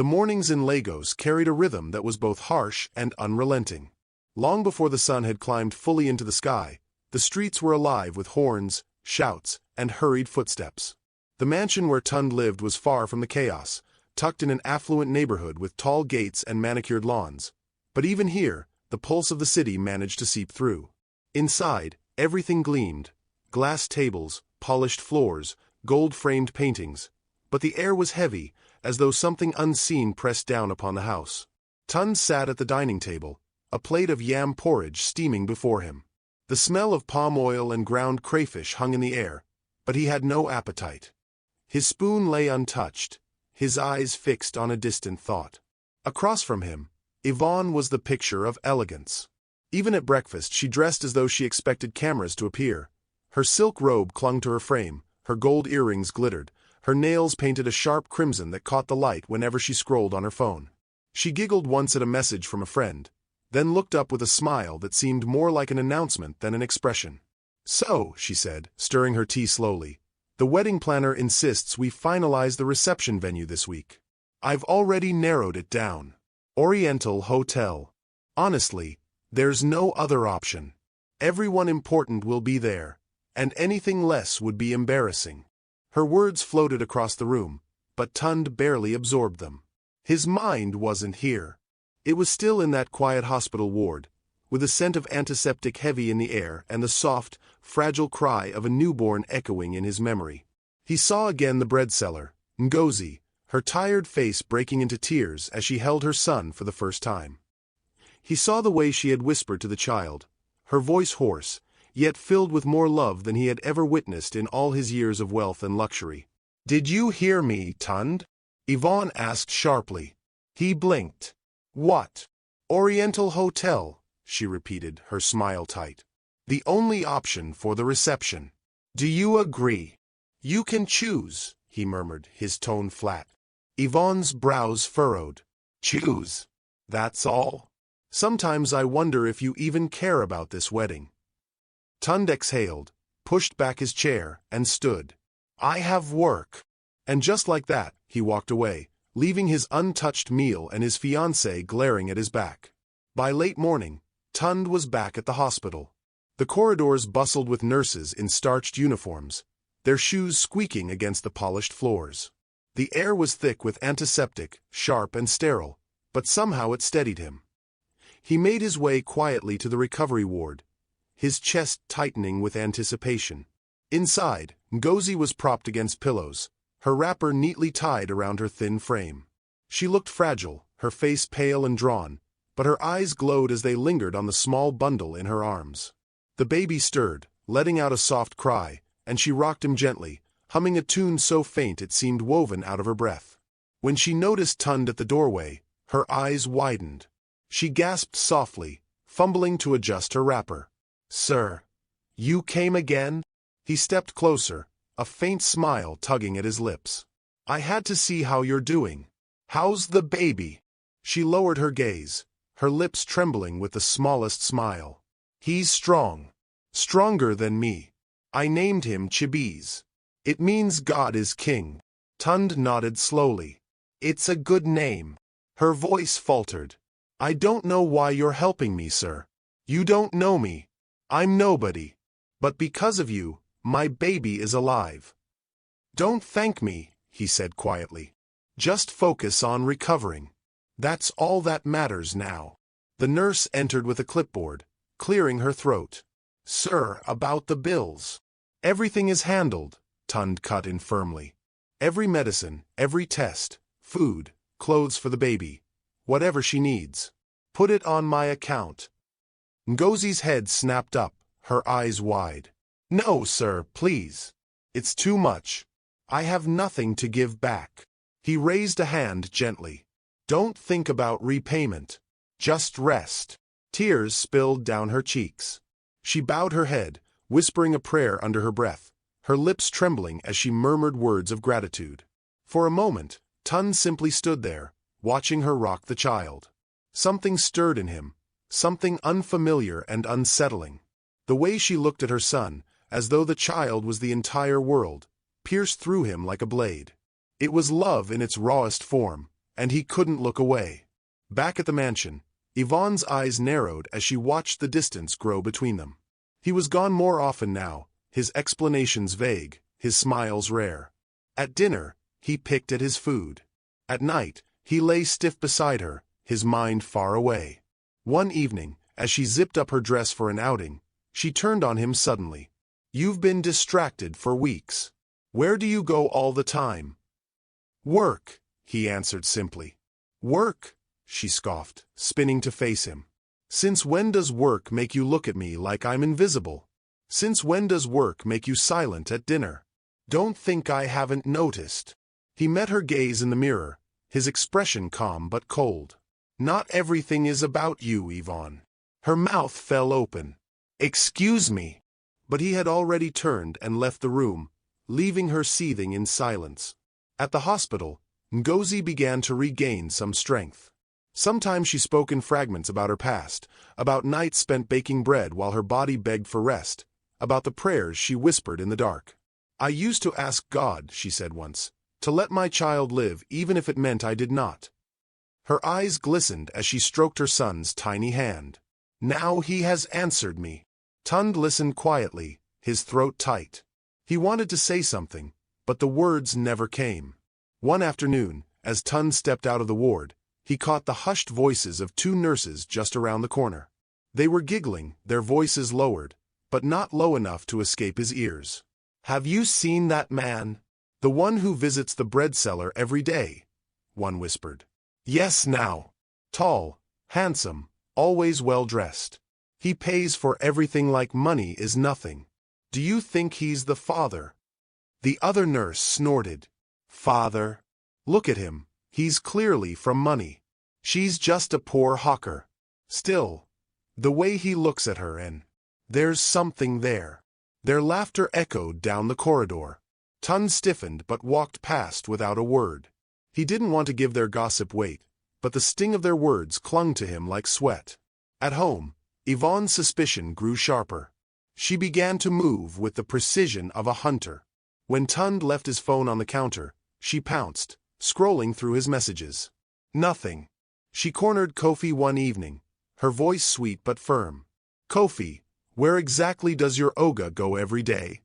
The mornings in Lagos carried a rhythm that was both harsh and unrelenting. Long before the sun had climbed fully into the sky, the streets were alive with horns, shouts, and hurried footsteps. The mansion where Tund lived was far from the chaos, tucked in an affluent neighborhood with tall gates and manicured lawns. But even here, the pulse of the city managed to seep through. Inside, everything gleamed: glass tables, polished floors, gold-framed paintings. But the air was heavy, as though something unseen pressed down upon the house. Tund sat at the dining table, a plate of yam porridge steaming before him. The smell of palm oil and ground crayfish hung in the air, but he had no appetite. His spoon lay untouched, his eyes fixed on a distant thought. Across from him, Yvonne was the picture of elegance. Even at breakfast she dressed as though she expected cameras to appear. Her silk robe clung to her frame, her gold earrings glittered, her nails painted a sharp crimson that caught the light whenever she scrolled on her phone. She giggled once at a message from a friend, then looked up with a smile that seemed more like an announcement than an expression. "So," she said, stirring her tea slowly, "the wedding planner insists we finalize the reception venue this week. I've already narrowed it down. Oriental Hotel. Honestly, there's no other option. Everyone important will be there, and anything less would be embarrassing." Her words floated across the room, but Tund barely absorbed them. His mind wasn't here. It was still in that quiet hospital ward, with a scent of antiseptic heavy in the air and the soft, fragile cry of a newborn echoing in his memory. He saw again the bread seller, Ngozi, her tired face breaking into tears as she held her son for the first time. He saw the way she had whispered to the child, her voice hoarse, yet filled with more love than he had ever witnessed in all his years of wealth and luxury. "Did you hear me, Tund?" Yvonne asked sharply. He blinked. "What?" "Oriental Hotel," she repeated, her smile tight. "The only option for the reception. Do you agree?" "You can choose," he murmured, his tone flat. Yvonne's brows furrowed. "Choose? That's all? Sometimes I wonder if you even care about this wedding." Tund exhaled, pushed back his chair, and stood. "I have work." And just like that, he walked away, leaving his untouched meal and his fiancé glaring at his back. By late morning, Tund was back at the hospital. The corridors bustled with nurses in starched uniforms, their shoes squeaking against the polished floors. The air was thick with antiseptic, sharp and sterile, but somehow it steadied him. He made his way quietly to the recovery ward, his chest tightening with anticipation. Inside, Ngozi was propped against pillows, her wrapper neatly tied around her thin frame. She looked fragile, her face pale and drawn, but her eyes glowed as they lingered on the small bundle in her arms. The baby stirred, letting out a soft cry, and she rocked him gently, humming a tune so faint it seemed woven out of her breath. When she noticed Tund at the doorway, her eyes widened. She gasped softly, fumbling to adjust her wrapper. "Sir, you came again?" He stepped closer, a faint smile tugging at his lips. "I had to see how you're doing. How's the baby?" She lowered her gaze, her lips trembling with the smallest smile. "He's strong. Stronger than me. I named him Chibiz. It means God is king." Tund nodded slowly. "It's a good name." Her voice faltered. "I don't know why you're helping me, sir. You don't know me. I'm nobody. But because of you, my baby is alive." "Don't thank me," he said quietly. "Just focus on recovering. That's all that matters now." The nurse entered with a clipboard, clearing her throat. "Sir, about the bills." "Everything is handled," Tund cut in firmly. "Every medicine, every test, food, clothes for the baby, whatever she needs. Put it on my account." Ngozi's head snapped up, her eyes wide. "No, sir, please. It's too much. I have nothing to give back." He raised a hand gently. "Don't think about repayment. Just rest." Tears spilled down her cheeks. She bowed her head, whispering a prayer under her breath, her lips trembling as she murmured words of gratitude. For a moment, Tund simply stood there, watching her rock the child. Something stirred in him, something unfamiliar and unsettling. The way she looked at her son, as though the child was the entire world, pierced through him like a blade. It was love in its rawest form, and he couldn't look away. Back at the mansion, Yvonne's eyes narrowed as she watched the distance grow between them. He was gone more often now, his explanations vague, his smiles rare. At dinner, he picked at his food. At night, he lay stiff beside her, his mind far away. One evening, as she zipped up her dress for an outing, she turned on him suddenly. "You've been distracted for weeks. Where do you go all the time?" "Work," he answered simply. "Work?" she scoffed, spinning to face him. "Since when does work make you look at me like I'm invisible? Since when does work make you silent at dinner? Don't think I haven't noticed." He met her gaze in the mirror, his expression calm but cold. "Not everything is about you, Yvonne." Her mouth fell open. "Excuse me." But he had already turned and left the room, leaving her seething in silence. At the hospital, Ngozi began to regain some strength. Sometimes she spoke in fragments about her past, about nights spent baking bread while her body begged for rest, about the prayers she whispered in the dark. "I used to ask God," she said once, "to let my child live even if it meant I did not." Her eyes glistened as she stroked her son's tiny hand. "Now he has answered me." Tund listened quietly, his throat tight. He wanted to say something, but the words never came. One afternoon, as Tund stepped out of the ward, he caught the hushed voices of two nurses just around the corner. They were giggling, their voices lowered, but not low enough to escape his ears. "Have you seen that man? The one who visits the bread cellar every day?" one whispered. "Yes, now. Tall, handsome, always well-dressed. He pays for everything like money is nothing. Do you think he's the father?" The other nurse snorted. "Father? Look at him, he's clearly from money. She's just a poor hawker. Still, the way he looks at her and there's something there." Their laughter echoed down the corridor. Tund stiffened but walked past without a word. He didn't want to give their gossip weight, but the sting of their words clung to him like sweat. At home, Yvonne's suspicion grew sharper. She began to move with the precision of a hunter. When Tund left his phone on the counter, she pounced, scrolling through his messages. Nothing. She cornered Kofi one evening, her voice sweet but firm. "Kofi, where exactly does your Oga go every day?"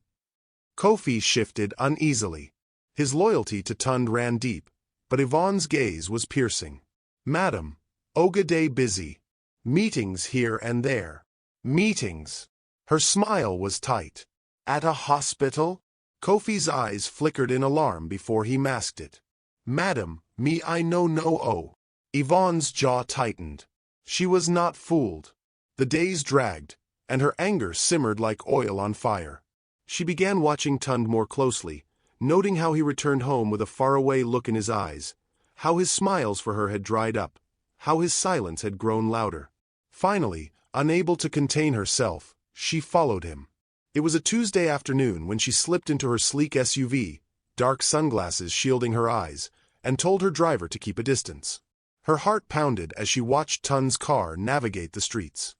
Kofi shifted uneasily. His loyalty to Tund ran deep, but Yvonne's gaze was piercing. "Madam, Oga day busy. Meetings here and there." Meetings. Her smile was tight. "At a hospital?" Kofi's eyes flickered in alarm before he masked it. "Madam, me I know no oh." Yvonne's jaw tightened. She was not fooled. The days dragged, and her anger simmered like oil on fire. She began watching Tund more closely, noting how he returned home with a faraway look in his eyes, how his smiles for her had dried up, how his silence had grown louder. Finally, unable to contain herself, she followed him. It was a Tuesday afternoon when she slipped into her sleek SUV, dark sunglasses shielding her eyes, and told her driver to keep a distance. Her heart pounded as she watched Tund's car navigate the streets.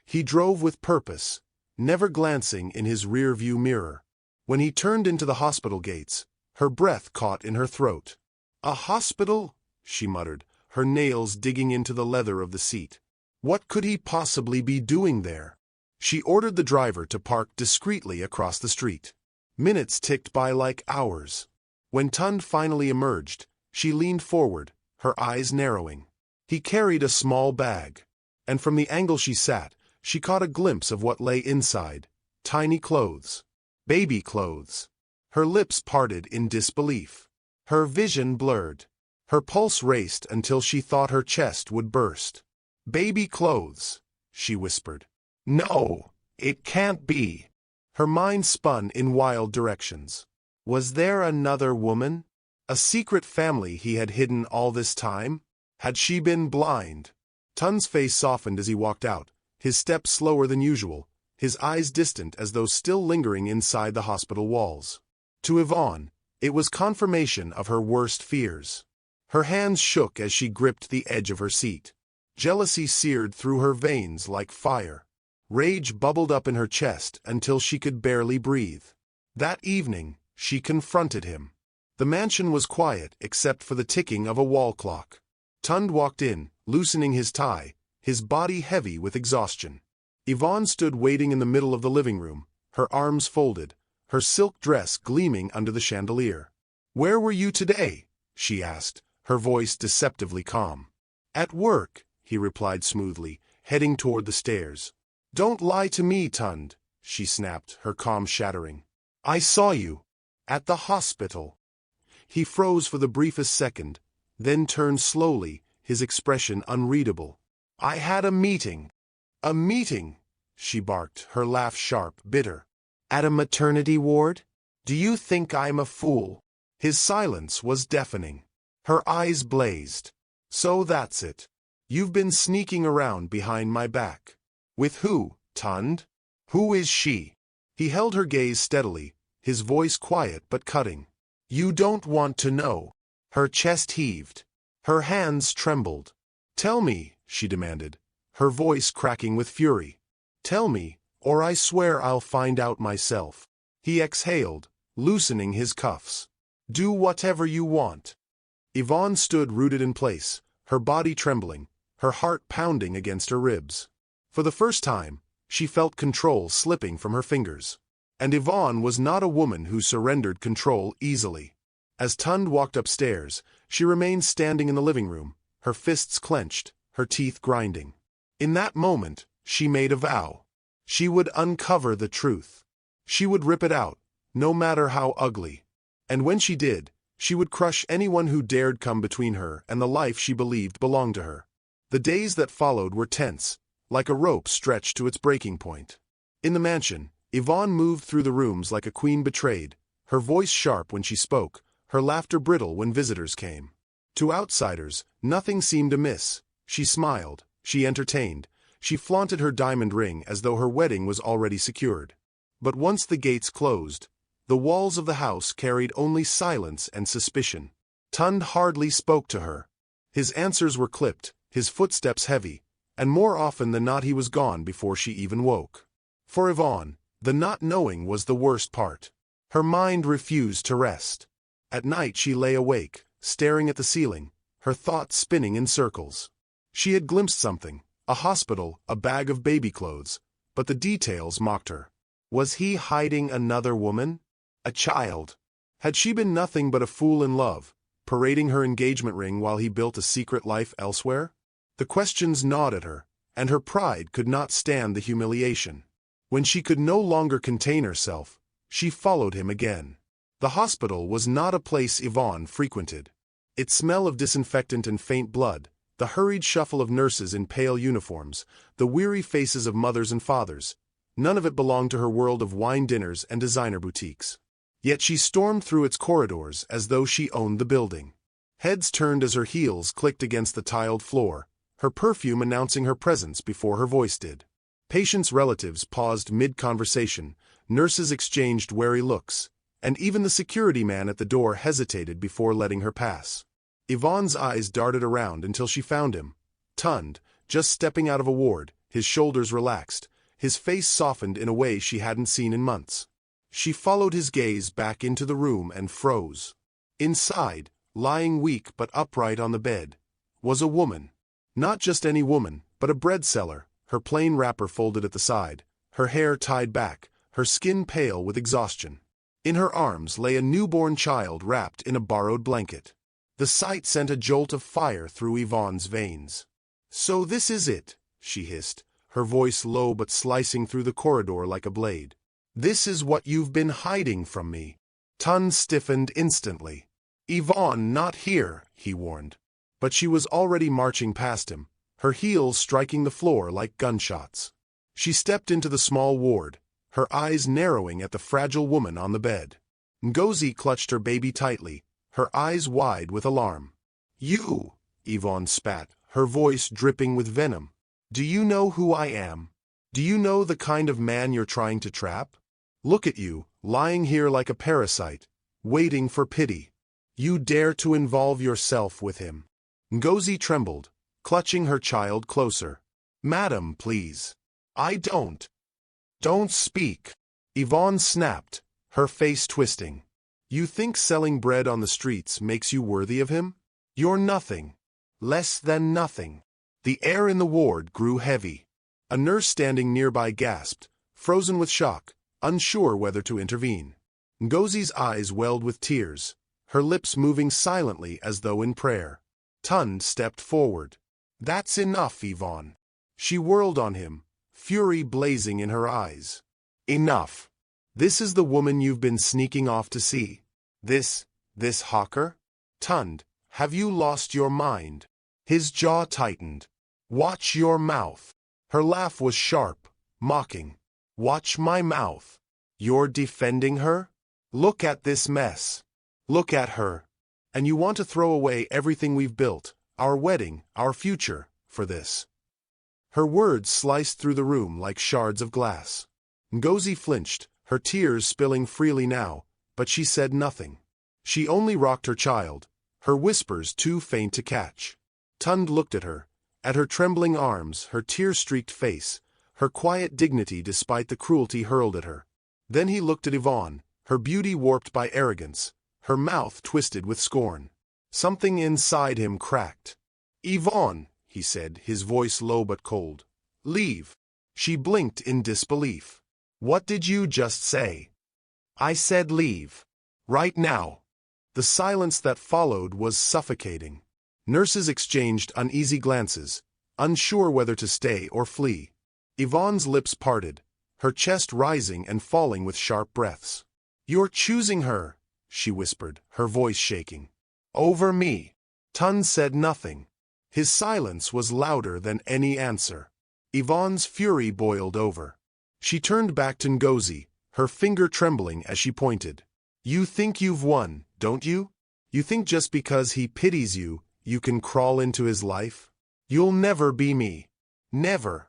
He drove with purpose, never glancing in his rear-view mirror. When he turned into the hospital gates, her breath caught in her throat. "A hospital?" she muttered, her nails digging into the leather of the seat. What could he possibly be doing there? She ordered the driver to park discreetly across the street. Minutes ticked by like hours. When Tund finally emerged, she leaned forward, her eyes narrowing. He carried a small bag, and from the angle she sat, she caught a glimpse of what lay inside: tiny clothes. Baby clothes. Her lips parted in disbelief. Her vision blurred. Her pulse raced until she thought her chest would burst. "Baby clothes," she whispered. "No, it can't be." Her mind spun in wild directions. Was there another woman? A secret family he had hidden all this time? Had she been blind? Tund's face softened as he walked out, his step slower than usual, his eyes distant as though still lingering inside the hospital walls. To Yvonne, it was confirmation of her worst fears. Her hands shook as she gripped the edge of her seat. Jealousy seared through her veins like fire. Rage bubbled up in her chest until she could barely breathe. That evening, she confronted him. The mansion was quiet except for the ticking of a wall clock. Tund walked in, loosening his tie, his body heavy with exhaustion. Yvonne stood waiting in the middle of the living room, her arms folded, her silk dress gleaming under the chandelier. "Where were you today?" she asked, her voice deceptively calm. "At work," he replied smoothly, heading toward the stairs. "Don't lie to me, Tund," she snapped, her calm shattering. "I saw you. At the hospital." He froze for the briefest second, then turned slowly, his expression unreadable. "I had a meeting." "A meeting?" she barked, her laugh sharp, bitter. "At a maternity ward? Do you think I'm a fool?" His silence was deafening. Her eyes blazed. "So that's it. You've been sneaking around behind my back. With who, Tund? Who is she?" He held her gaze steadily, his voice quiet but cutting. "You don't want to know." Her chest heaved. Her hands trembled. "Tell me," she demanded, her voice cracking with fury. "Tell me, or I swear I'll find out myself." He exhaled, loosening his cuffs. "Do whatever you want." Yvonne stood rooted in place, her body trembling, her heart pounding against her ribs. For the first time, she felt control slipping from her fingers. And Yvonne was not a woman who surrendered control easily. As Tund walked upstairs, she remained standing in the living room, her fists clenched, her teeth grinding. In that moment, she made a vow. She would uncover the truth. She would rip it out, no matter how ugly. And when she did, she would crush anyone who dared come between her and the life she believed belonged to her. The days that followed were tense, like a rope stretched to its breaking point. In the mansion, Yvonne moved through the rooms like a queen betrayed, her voice sharp when she spoke, her laughter brittle when visitors came. To outsiders, nothing seemed amiss. She smiled, she entertained, she flaunted her diamond ring as though her wedding was already secured. But once the gates closed, the walls of the house carried only silence and suspicion. Tund hardly spoke to her. His answers were clipped, his footsteps heavy, and more often than not he was gone before she even woke. For Yvonne, the not knowing was the worst part. Her mind refused to rest. At night she lay awake, staring at the ceiling, her thoughts spinning in circles. She had glimpsed something, a hospital, a bag of baby clothes, but the details mocked her. Was he hiding another woman? A child? Had she been nothing but a fool in love, parading her engagement ring while he built a secret life elsewhere? The questions gnawed at her, and her pride could not stand the humiliation. When she could no longer contain herself, she followed him again. The hospital was not a place Yvonne frequented. Its smell of disinfectant and faint blood, the hurried shuffle of nurses in pale uniforms, the weary faces of mothers and fathers, none of it belonged to her world of wine dinners and designer boutiques. Yet she stormed through its corridors as though she owned the building. Heads turned as her heels clicked against the tiled floor, her perfume announcing her presence before her voice did. Patients' relatives paused mid-conversation, nurses exchanged wary looks, and even the security man at the door hesitated before letting her pass. Yvonne's eyes darted around until she found him. Tund, just stepping out of a ward, his shoulders relaxed, his face softened in a way she hadn't seen in months. She followed his gaze back into the room and froze. Inside, lying weak but upright on the bed, was a woman. Not just any woman, but a bread seller, her plain wrapper folded at the side, her hair tied back, her skin pale with exhaustion. In her arms lay a newborn child wrapped in a borrowed blanket. The sight sent a jolt of fire through Yvonne's veins. "So this is it," she hissed, her voice low but slicing through the corridor like a blade. "This is what you've been hiding from me." Tund stiffened instantly. "Yvonne, not here," he warned. But she was already marching past him, her heels striking the floor like gunshots. She stepped into the small ward, her eyes narrowing at the fragile woman on the bed. Ngozi clutched her baby tightly, her eyes wide with alarm. "You," Yvonne spat, her voice dripping with venom. "Do you know who I am? Do you know the kind of man you're trying to trap? Look at you, lying here like a parasite, waiting for pity. You dare to involve yourself with him." Ngozi trembled, clutching her child closer. "Madam, please. I don't. Don't speak." Yvonne snapped, her face twisting. You think selling bread on the streets makes you worthy of him? You're nothing. Less than nothing. The air in the ward grew heavy. A nurse standing nearby gasped, frozen with shock, unsure whether to intervene. Ngozi's eyes welled with tears, her lips moving silently as though in prayer. Tund stepped forward. That's enough, Yvonne. She whirled on him, fury blazing in her eyes. Enough. This is the woman you've been sneaking off to see. This hawker? Tund, have you lost your mind? His jaw tightened. Watch your mouth. Her laugh was sharp, mocking. Watch my mouth. You're defending her? Look at this mess. Look at her. And you want to throw away everything we've built, our wedding, our future, for this. Her words sliced through the room like shards of glass. Ngozi flinched, her tears spilling freely now, but she said nothing. She only rocked her child, her whispers too faint to catch. Tund looked at her trembling arms, her tear-streaked face, her quiet dignity despite the cruelty hurled at her. Then he looked at Yvonne, her beauty warped by arrogance, her mouth twisted with scorn. Something inside him cracked. Yvonne, he said, his voice low but cold. Leave. She blinked in disbelief. What did you just say? I said leave. Right now. The silence that followed was suffocating. Nurses exchanged uneasy glances, unsure whether to stay or flee. Yvonne's lips parted, her chest rising and falling with sharp breaths. You're choosing her, she whispered, her voice shaking. Over me. Tund said nothing. His silence was louder than any answer. Yvonne's fury boiled over. She turned back to Ngozi, her finger trembling as she pointed. You think you've won, don't you? You think just because he pities you, you can crawl into his life? You'll never be me. Never.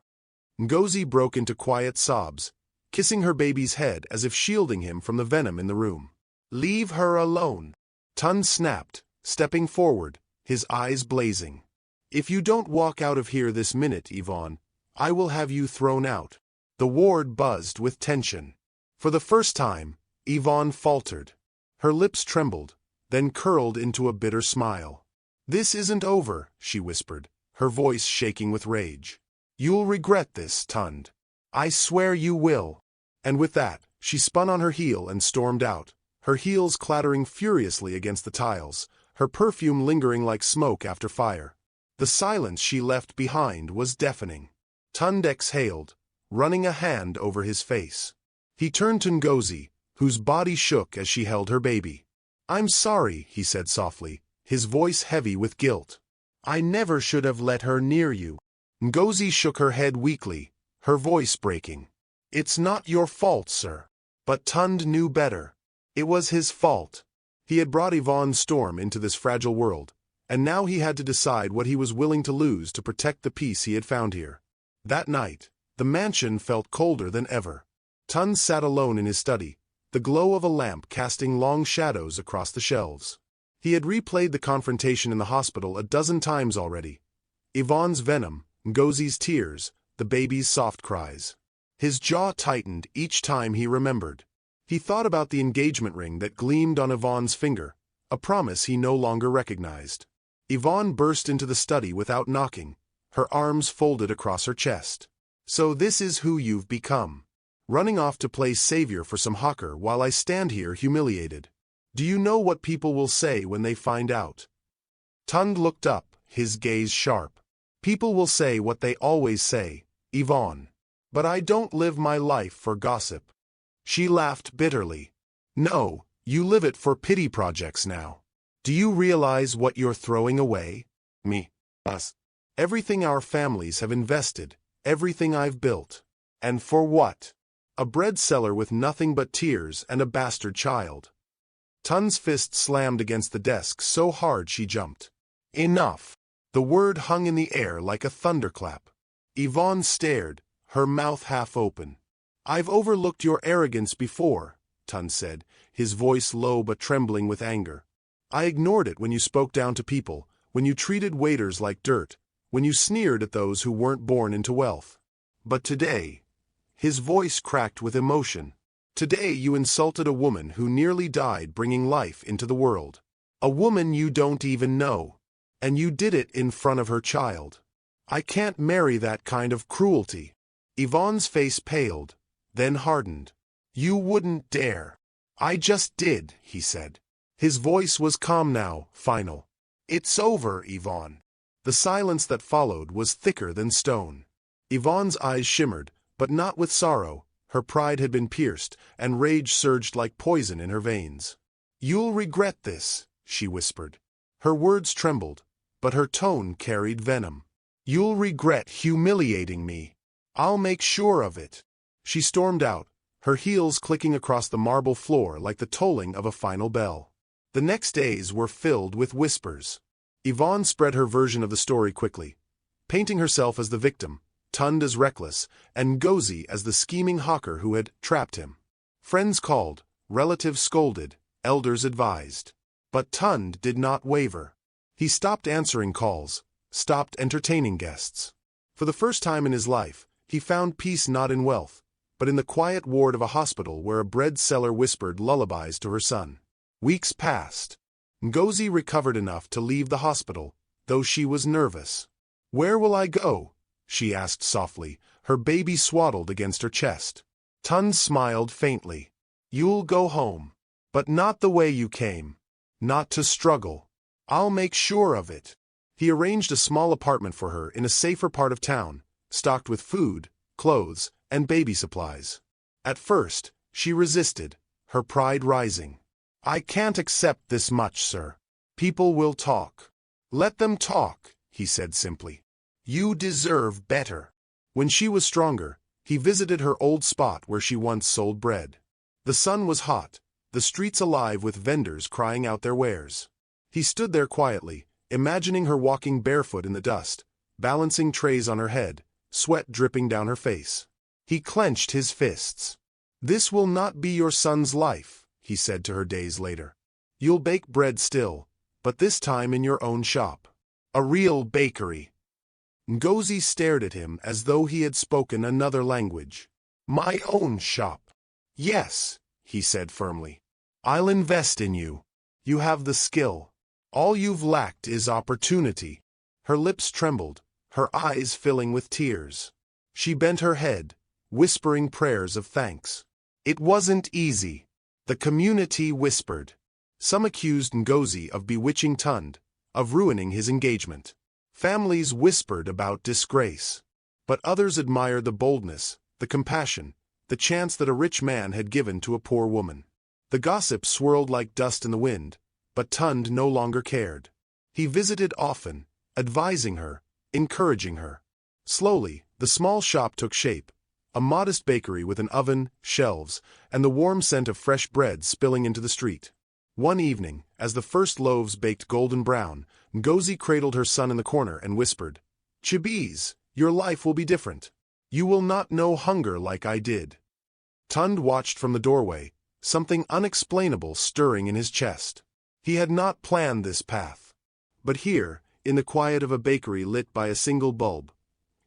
Ngozi broke into quiet sobs, kissing her baby's head as if shielding him from the venom in the room. Leave her alone. Tund snapped, stepping forward, his eyes blazing. If you don't walk out of here this minute, Yvonne, I will have you thrown out. The ward buzzed with tension. For the first time, Yvonne faltered. Her lips trembled, then curled into a bitter smile. This isn't over, she whispered, her voice shaking with rage. You'll regret this, Tund. I swear you will. And with that, she spun on her heel and stormed out, her heels clattering furiously against the tiles, her perfume lingering like smoke after fire. The silence she left behind was deafening. Tund exhaled, running a hand over his face. He turned to Ngozi, whose body shook as she held her baby. I'm sorry, he said softly, his voice heavy with guilt. I never should have let her near you. Ngozi shook her head weakly, her voice breaking. It's not your fault, sir. But Tund knew better. It was his fault. He had brought Yvonne Storm into this fragile world, and now he had to decide what he was willing to lose to protect the peace he had found here. That night, the mansion felt colder than ever. Tund sat alone in his study, the glow of a lamp casting long shadows across the shelves. He had replayed the confrontation in the hospital a dozen times already. Yvonne's venom, Ngozi's tears, the baby's soft cries. His jaw tightened each time he remembered. He thought about the engagement ring that gleamed on Yvonne's finger, a promise he no longer recognized. Yvonne burst into the study without knocking, her arms folded across her chest. So this is who you've become. Running off to play savior for some hawker while I stand here humiliated. Do you know what people will say when they find out? Tund looked up, his gaze sharp. People will say what they always say, Yvonne. But I don't live my life for gossip. She laughed bitterly. No, you live it for pity projects now. Do you realize what you're throwing away? Me. Us. Everything our families have invested, everything I've built. And for what? A bread seller with nothing but tears and a bastard child. Tund's fist slammed against the desk so hard she jumped. Enough. The word hung in the air like a thunderclap. Yvonne stared, her mouth half open. I've overlooked your arrogance before, Tund said, his voice low but trembling with anger. I ignored it when you spoke down to people, when you treated waiters like dirt, when you sneered at those who weren't born into wealth. But today, his voice cracked with emotion. Today you insulted a woman who nearly died bringing life into the world. A woman you don't even know. And you did it in front of her child. I can't marry that kind of cruelty. Yvonne's face paled, then hardened. You wouldn't dare. I just did, he said. His voice was calm now, final. It's over, Yvonne. The silence that followed was thicker than stone. Yvonne's eyes shimmered, but not with sorrow. Her pride had been pierced, and rage surged like poison in her veins. You'll regret this, she whispered. Her words trembled, but her tone carried venom. You'll regret humiliating me. I'll make sure of it. She stormed out, her heels clicking across the marble floor like the tolling of a final bell. The next days were filled with whispers. Yvonne spread her version of the story quickly, painting herself as the victim, Tund as reckless, and Ngozi as the scheming hawker who had trapped him. Friends called, relatives scolded, elders advised. But Tund did not waver. He stopped answering calls, stopped entertaining guests. For the first time in his life, he found peace not in wealth, but in the quiet ward of a hospital where a bread seller whispered lullabies to her son. Weeks passed. Ngozi recovered enough to leave the hospital, though she was nervous. Where will I go? She asked softly, her baby swaddled against her chest. Tund smiled faintly. You'll go home. But not the way you came. Not to struggle. I'll make sure of it. He arranged a small apartment for her in a safer part of town, stocked with food, clothes, and baby supplies. At first, she resisted, her pride rising. I can't accept this much, sir. People will talk. Let them talk, he said simply. You deserve better. When she was stronger, he visited her old spot where she once sold bread. The sun was hot, the streets alive with vendors crying out their wares. He stood there quietly, imagining her walking barefoot in the dust, balancing trays on her head, sweat dripping down her face. He clenched his fists. This will not be your son's life, he said to her days later. You'll bake bread still, but this time in your own shop. A real bakery. Ngozi stared at him as though he had spoken another language. My own shop. Yes, he said firmly. I'll invest in you. You have the skill. All you've lacked is opportunity. Her lips trembled, her eyes filling with tears. She bent her head, whispering prayers of thanks. It wasn't easy. The community whispered. Some accused Ngozi of bewitching Tund, of ruining his engagement. Families whispered about disgrace. But others admired the boldness, the compassion, the chance that a rich man had given to a poor woman. The gossip swirled like dust in the wind, but Tund no longer cared. He visited often, advising her, encouraging her. Slowly, the small shop took shape, a modest bakery with an oven, shelves, and the warm scent of fresh bread spilling into the street. One evening, as the first loaves baked golden brown, Ngozi cradled her son in the corner and whispered, Chibiz, your life will be different. You will not know hunger like I did. Tund watched from the doorway, something unexplainable stirring in his chest. He had not planned this path. But here, in the quiet of a bakery lit by a single bulb,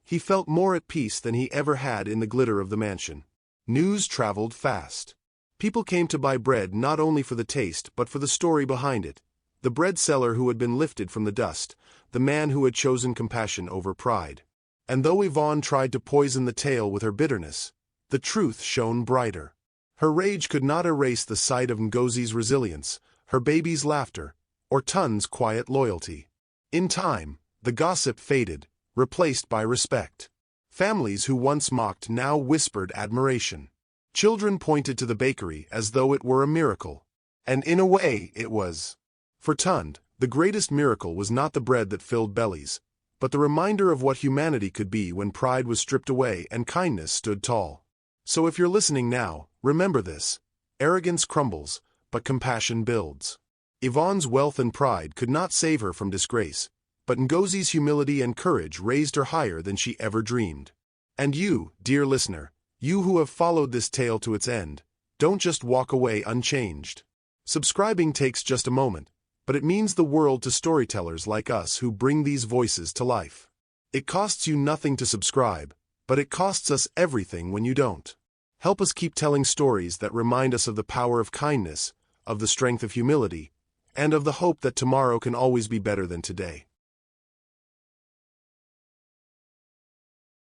he felt more at peace than he ever had in the glitter of the mansion. News traveled fast. People came to buy bread not only for the taste but for the story behind it. The bread seller who had been lifted from the dust, the man who had chosen compassion over pride. And though Yvonne tried to poison the tale with her bitterness, the truth shone brighter. Her rage could not erase the sight of Ngozi's resilience, her baby's laughter, or Tund's quiet loyalty. In time, the gossip faded, replaced by respect. Families who once mocked now whispered admiration. Children pointed to the bakery as though it were a miracle. And in a way, it was. For Tund, the greatest miracle was not the bread that filled bellies, but the reminder of what humanity could be when pride was stripped away and kindness stood tall. So if you're listening now, remember this. Arrogance crumbles, but compassion builds. Yvonne's wealth and pride could not save her from disgrace, but Ngozi's humility and courage raised her higher than she ever dreamed. And you, dear listener, you who have followed this tale to its end, don't just walk away unchanged. Subscribing takes just a moment, but it means the world to storytellers like us who bring these voices to life. It costs you nothing to subscribe, but it costs us everything when you don't. Help us keep telling stories that remind us of the power of kindness, of the strength of humility, and of the hope that tomorrow can always be better than today.